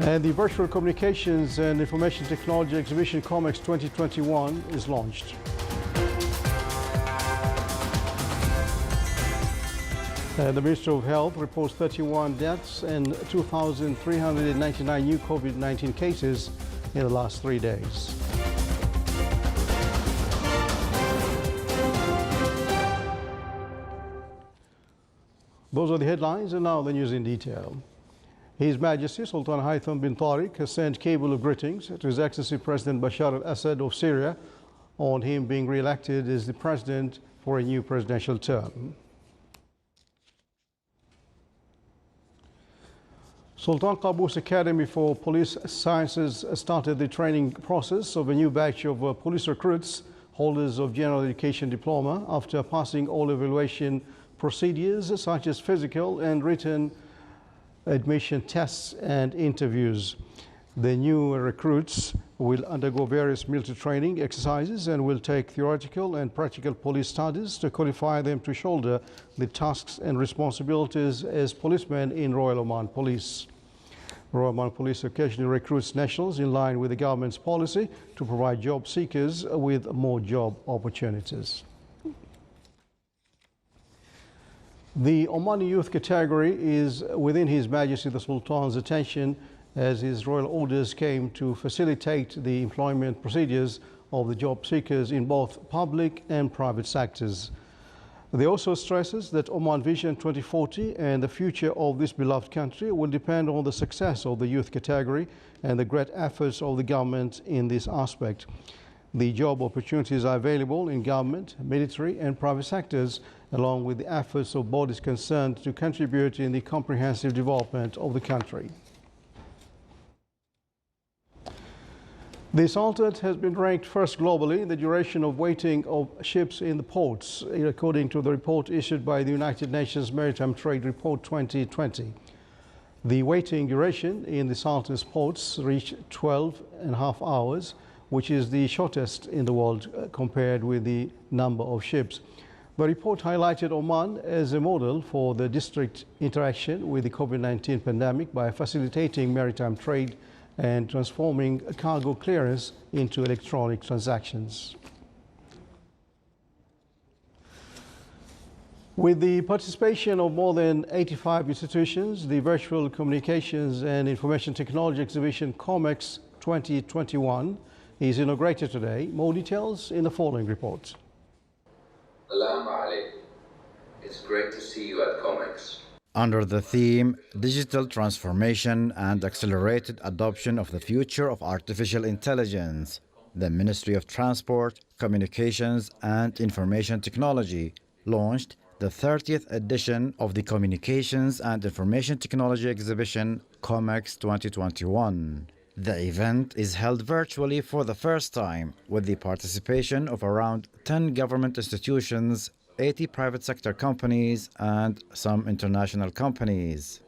And the Virtual Communications and Information Technology Exhibition Comex 2021 is launched. And the Ministry of Health reports 31 deaths and 2,399 new COVID-19 cases in the last 3 days. Those are the headlines, and now the news in detail. His Majesty Sultan Haitham bin Tariq has sent cable of greetings to His Excellency President Bashar al-Assad of Syria on him being re-elected as the president for a new presidential term. Sultan Qaboos Academy for Police Sciences started the training process of a new batch of police recruits, holders of general education diploma, after passing all evaluation procedures such as physical and written admission tests and interviews. The new recruits will undergo various military training exercises and will take theoretical and practical police studies to qualify them to shoulder the tasks and responsibilities as policemen in Royal Oman Police. Royal Oman Police occasionally recruits nationals in line with the government's policy to provide job seekers with more job opportunities. The Omani youth category is within His Majesty the Sultan's attention as his royal orders came to facilitate the employment procedures of the job seekers in both public and private sectors. They also stresses that Oman Vision 2040 and the future of this beloved country will depend on the success of the youth category and the great efforts of the government in this aspect. The job opportunities are available in government, military and private sectors, along with the efforts of bodies concerned to contribute in the comprehensive development of the country. The Sultan has been ranked first globally in the duration of waiting of ships in the ports, according to the report issued by the United Nations Maritime Trade Report 2020. The waiting duration in the Sultan's ports reached 12.5 hours, which is the shortest in the world compared with the number of ships. The report highlighted Oman as a model for the district interaction with the COVID-19 pandemic by facilitating maritime trade and transforming cargo clearance into electronic transactions. With the participation of more than 85 institutions, the Virtual Communications and Information Technology Exhibition Comex 2021 is inaugurated today. More details in the following report. Assalamu alaikum. It's great to see you at Comex. Under the theme Digital Transformation and Accelerated Adoption of the Future of Artificial Intelligence, the Ministry of Transport, Communications and Information Technology launched the 30th edition of the Communications and Information Technology Exhibition Comex 2021. The event is held virtually for the first time with the participation of around 10 government institutions, 80 private sector companies and some international companies.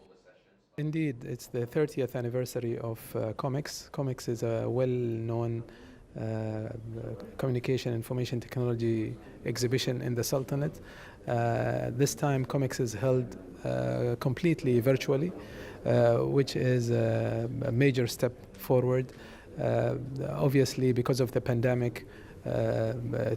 Indeed, it's the 30th anniversary of Comex. Comex is a well-known communication information technology exhibition in the Sultanate. This time Comex is held completely virtually, which is a major step forward. Obviously, because of the pandemic,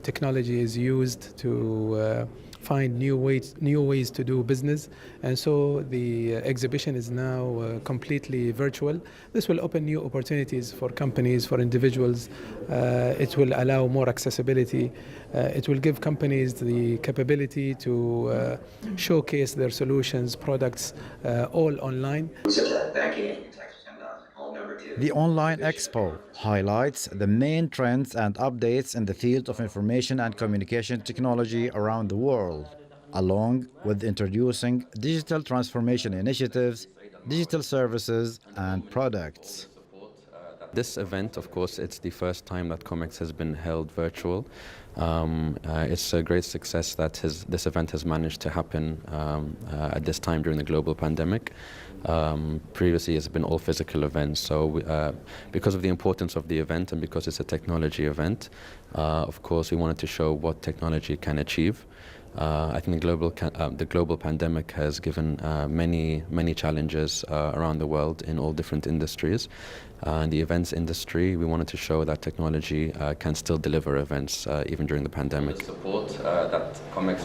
technology is used to find new ways to do business, and so the exhibition is now completely virtual. This will open new opportunities for companies, for individuals. It will allow more accessibility. It will give companies the capability to showcase their solutions, products, all online. The online expo highlights the main trends and updates in the field of information and communication technology around the world, along with introducing digital transformation initiatives, digital services and products. This event, of course, it's the first time that Comex has been held virtual. It's a great success that this event has managed to happen at this time during the global pandemic. Previously, it's been all physical events, so because of the importance of the event and because it's a technology event, of course, we wanted to show what technology can achieve. I think the global pandemic has given many challenges around the world in all different industries. In the events industry, we wanted to show that technology can still deliver events even during the pandemic.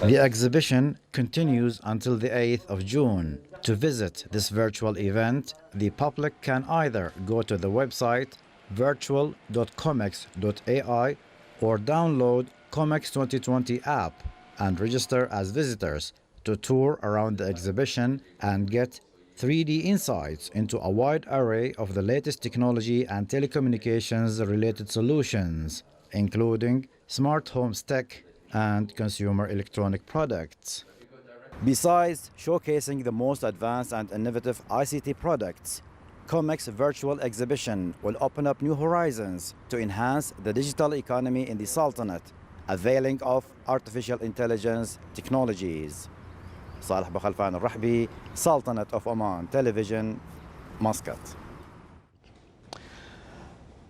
The exhibition continues until the 8th of June. To visit this virtual event, the public can either go to the website virtual.comex.ai or download Comex 2020 app and register as visitors to tour around the exhibition and get 3D insights into a wide array of the latest technology and telecommunications-related solutions, including smart homes tech and consumer electronic products. Besides showcasing the most advanced and innovative ICT products, Comex virtual exhibition will open up new horizons to enhance the digital economy in the Sultanate, availing of artificial intelligence technologies. صالح بخلفان الرحبي, Sultanate of Oman Television, Muscat.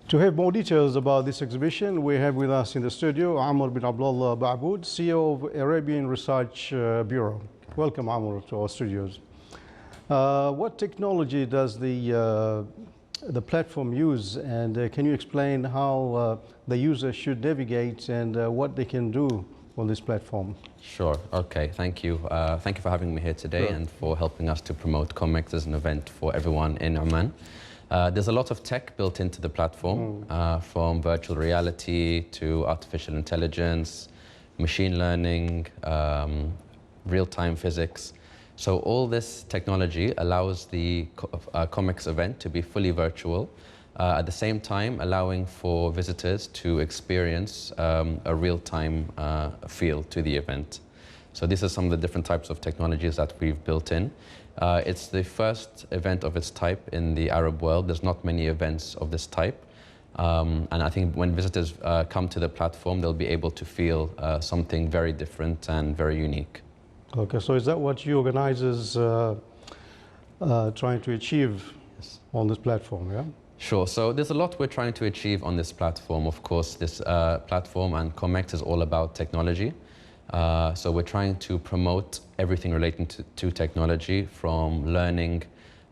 To have more details about this exhibition, we have with us in the studio Amr bin Abdullah Ba'bood, CEO of Arabian Research Bureau. Welcome, Amr, to our studios. What technology does the platform use, and can you explain how the user should navigate and what they can do on this platform? Sure. Okay. Thank you. Thank you for having me here today and for helping us to promote Comex as an event for everyone in Oman. There's a lot of tech built into the platform, from virtual reality to artificial intelligence, machine learning, real-time physics. So all this technology allows the Comex event to be fully virtual, at the same time allowing for visitors to experience a real-time feel to the event. So these are some of the different types of technologies that we've built in. It's the first event of its type in the Arab world. There's not many events of this type. And I think when visitors come to the platform, they'll be able to feel something very different and very unique. Okay, so is that what you organizers trying to achieve on this platform, yeah? Sure. So there's a lot we're trying to achieve on this platform. Of course, this platform and Comex is all about technology. So we're trying to promote everything relating to technology, from learning,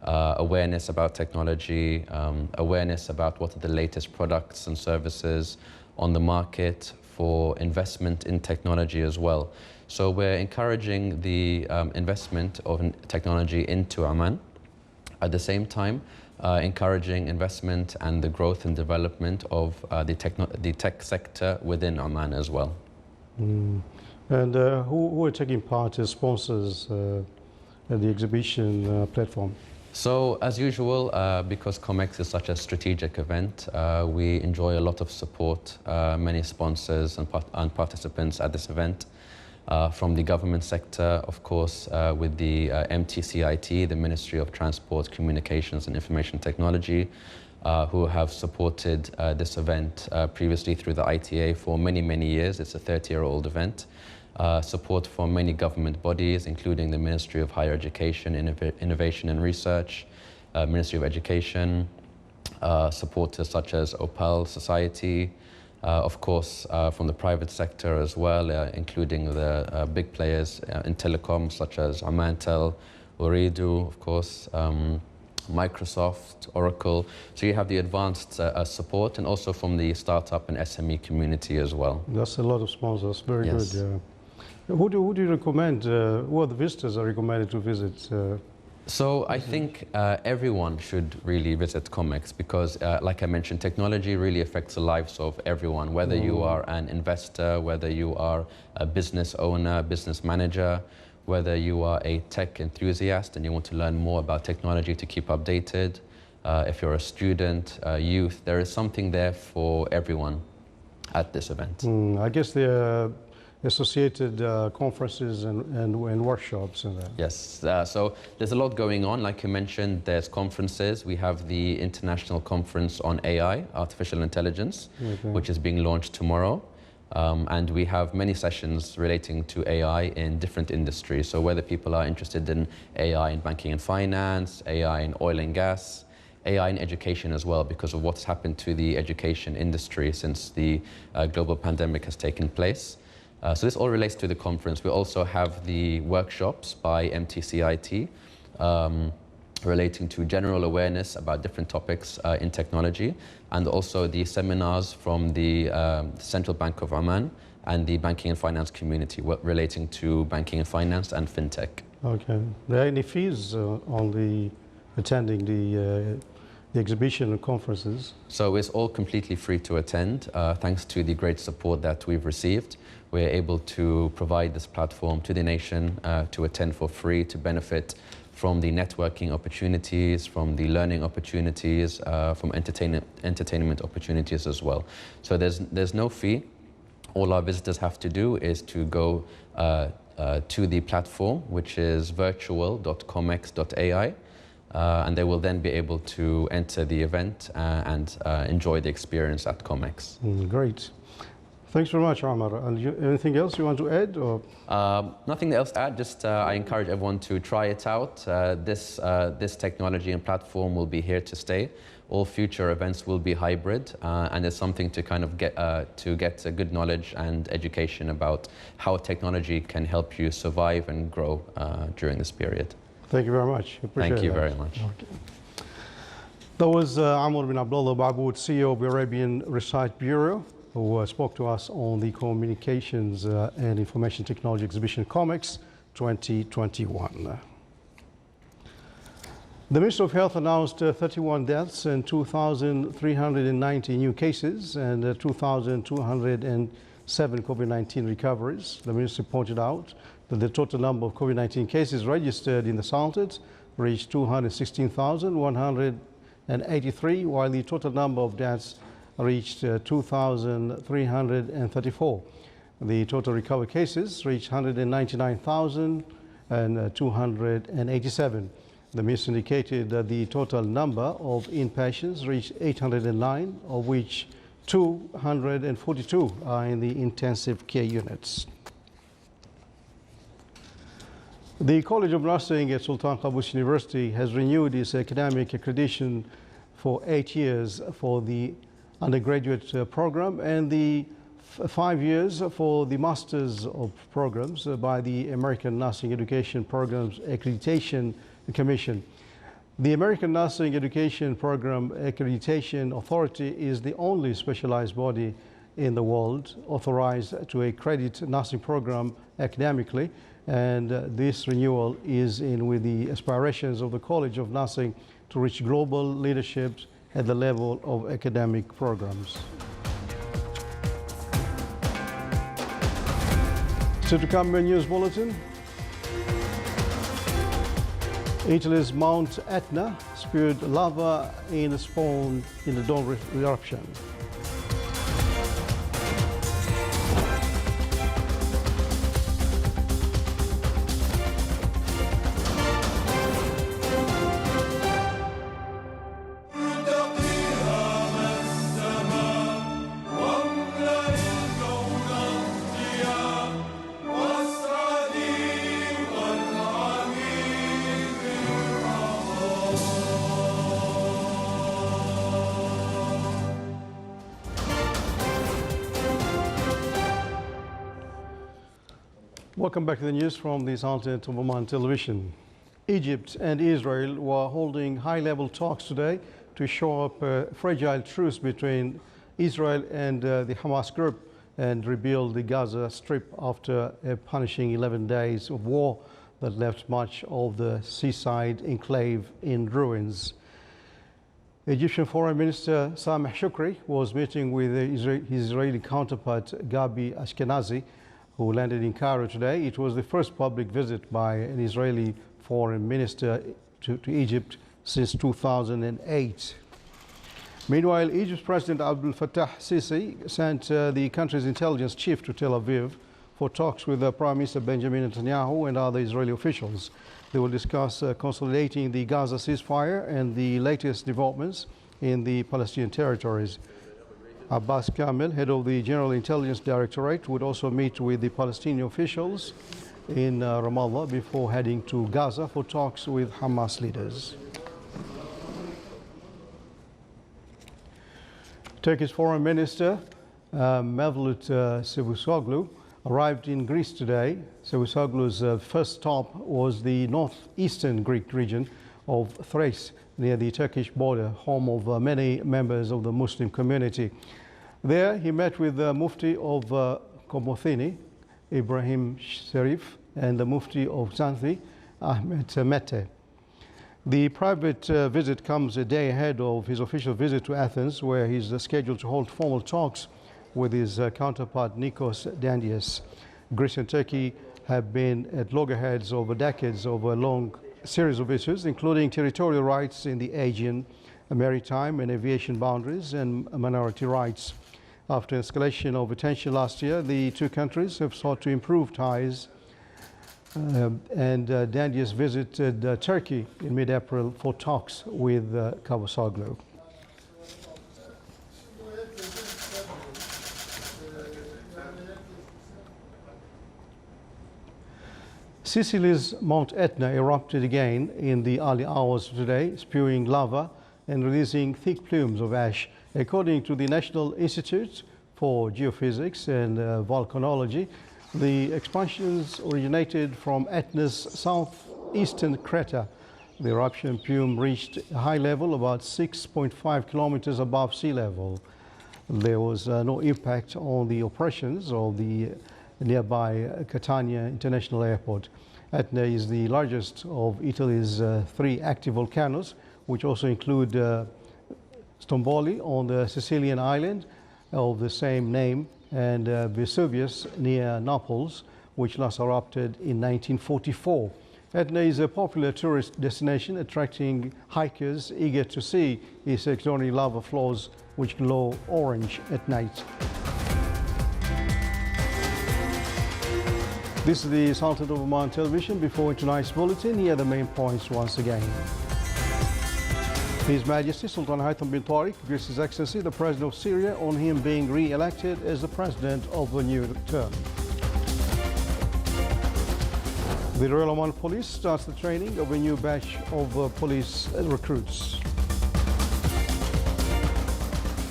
awareness about technology, awareness about what are the latest products and services on the market, for investment in technology as well. So we're encouraging the investment of technology into Oman. At the same time, encouraging investment and the growth and development of the tech sector within Oman as well. And who are taking part as sponsors at the exhibition platform? So as usual, because Comex is such a strategic event, we enjoy a lot of support, many sponsors and participants at this event. From the government sector, of course, with the MTCIT, the Ministry of Transport, Communications and Information Technology, who have supported this event previously through the ITA for many years. It's a 30-year-old event. Support from many government bodies, including the Ministry of Higher Education, Innovation and Research, Ministry of Education, supporters such as Opal Society, of course, from the private sector as well, including the big players in telecom such as Omantel, Ooredoo, of course, Microsoft, Oracle. So you have the advanced support, and also from the startup and SME community as well. That's a lot of sponsors. Very Yes. good. Yeah. Who do you recommend? Who are the visitors are recommended to visit? So I think everyone should really visit Comex because, like I mentioned, technology really affects the lives of everyone, whether you are an investor, whether you are a business owner, business manager, whether you are a tech enthusiast and you want to learn more about technology to keep updated, if you're a student, youth, there is something there for everyone at this event. I guess the associated conferences and workshops and that. Yes, so there's a lot going on. Like you mentioned, there's conferences. We have the International Conference on AI, Artificial Intelligence, which is being launched tomorrow. And we have many sessions relating to AI in different industries. So whether people are interested in AI in banking and finance, AI in oil and gas, AI in education as well, because of what's happened to the education industry since the global pandemic has taken place. So this all relates to the conference. We also have the workshops by MTCIT relating to general awareness about different topics in technology, and also the seminars from the Central Bank of Oman and the banking and finance community relating to banking and finance and fintech. Okay. Are there any fees on the attending the exhibition and conferences? So it's all completely free to attend. Thanks to the great support that we've received, we're able to provide this platform to the nation to attend for free, to benefit from the networking opportunities, from the learning opportunities, from entertainment opportunities as well. So there's no fee. All our visitors have to do is to go to the platform, which is virtual.comex.ai, and they will then be able to enter the event and enjoy the experience at Comex. Great. Thanks very much, Amar. And anything else you want to add? Or? Nothing else to add, just I encourage everyone to try it out. This technology and platform will be here to stay. All future events will be hybrid, and there's something to kind of get a good knowledge and education about how technology can help you survive and grow during this period. Thank you very much. Appreciate Thank you that. very much. Okay. That was Amr bin Abdullah Ba'bood, CEO of the Arabian Research Bureau, who spoke to us on the Communications and Information Technology Exhibition Comex 2021. The Ministry of Health announced 31 deaths and 2,390 new cases and 2,207 COVID-19 recoveries. The Ministry pointed out that the total number of COVID-19 cases registered in the Sultan reached 216,183, while the total number of deaths reached 2,334. The total recovered cases reached 199,287. The ministry indicated that the total number of inpatients reached 809, of which 242 are in the intensive care units. The College of Nursing at Sultan Qaboos University has renewed its academic accreditation for 8 years for the undergraduate program and the 5 years for the Masters of Programs by the American Nursing Education Programs Accreditation Commission. The American Nursing Education Program Accreditation Authority is the only specialized body in the world authorized to accredit nursing program academically, and this renewal is in with the aspirations of the College of Nursing to reach global leadership at the level of academic programs. So to come in news bulletin, Italy's Mount Etna spewed lava in a spawn in a dawn eruption. Welcome back to the news from the Sultan of Oman television. Egypt and Israel were holding high-level talks today to shore up a fragile truce between Israel and the Hamas group and rebuild the Gaza Strip after a punishing 11 days of war that left much of the seaside enclave in ruins. Egyptian Foreign Minister Sameh Shoukry was meeting with his Israeli counterpart Gabi Ashkenazi, who landed in Cairo today. It was the first public visit by an Israeli foreign minister to Egypt since 2008. Meanwhile, Egypt's President Abdel Fattah Sisi sent the country's intelligence chief to Tel Aviv for talks with Prime Minister Benjamin Netanyahu and other Israeli officials. They will discuss consolidating the Gaza ceasefire and the latest developments in the Palestinian territories. Abbas Kamel, head of the General Intelligence Directorate, would also meet with the Palestinian officials in Ramallah before heading to Gaza for talks with Hamas leaders. Turkish Foreign Minister Mevlut Cavusoglu arrived in Greece today. Cavusoglu's first stop was the northeastern Greek region of Thrace, near the Turkish border, home of many members of the Muslim community. There he met with the Mufti of Komothini, Ibrahim Sharif, and the Mufti of Xanthi, Ahmed Mete. The private visit comes a day ahead of his official visit to Athens, where he's scheduled to hold formal talks with his counterpart Nikos Dandias. Greece and Turkey have been at loggerheads over decades over a long series of issues, including territorial rights in the Aegean, maritime and aviation boundaries, and minority rights. After escalation of tension last year, the two countries have sought to improve ties, and Dandias visited Turkey in mid-April for talks with Cavusoglu. Sicily's Mount Etna erupted again in the early hours of today, spewing lava and releasing thick plumes of ash. According to the National Institute for Geophysics and Volcanology, the expansions originated from Etna's southeastern crater. The eruption plume reached a high level about 6.5 kilometers above sea level. There was no impact on the operations of the nearby Catania International Airport. Etna is the largest of Italy's three active volcanoes, which also include Stromboli on the Sicilian island of the same name, and Vesuvius near Naples, which last erupted in 1944. Etna is a popular tourist destination, attracting hikers eager to see its extraordinary lava flows, which glow orange at night. This is the Sultan of Oman television. Before tonight's bulletin, here are the main points once again. His Majesty Sultan Haitham bin Tariq greets His Excellency the President of Syria on him being re-elected as the President of a new term. The Royal Oman Police starts the training of a new batch of police recruits.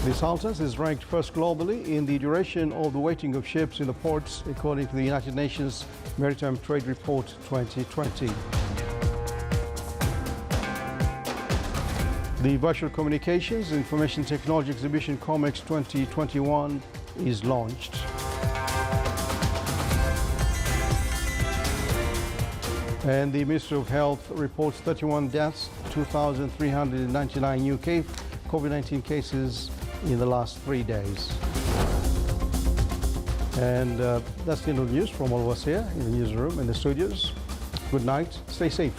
The Sultan is ranked first globally in the duration of the waiting of ships in the ports, according to the United Nations Maritime Trade Report 2020. The Virtual Communications Information Technology Exhibition Comex 2021 is launched. And the Ministry of Health reports 31 deaths, 2,399 new COVID-19 cases in the last 3 days. And that's the end of the news from all of us here in the newsroom and the studios. Good night, stay safe.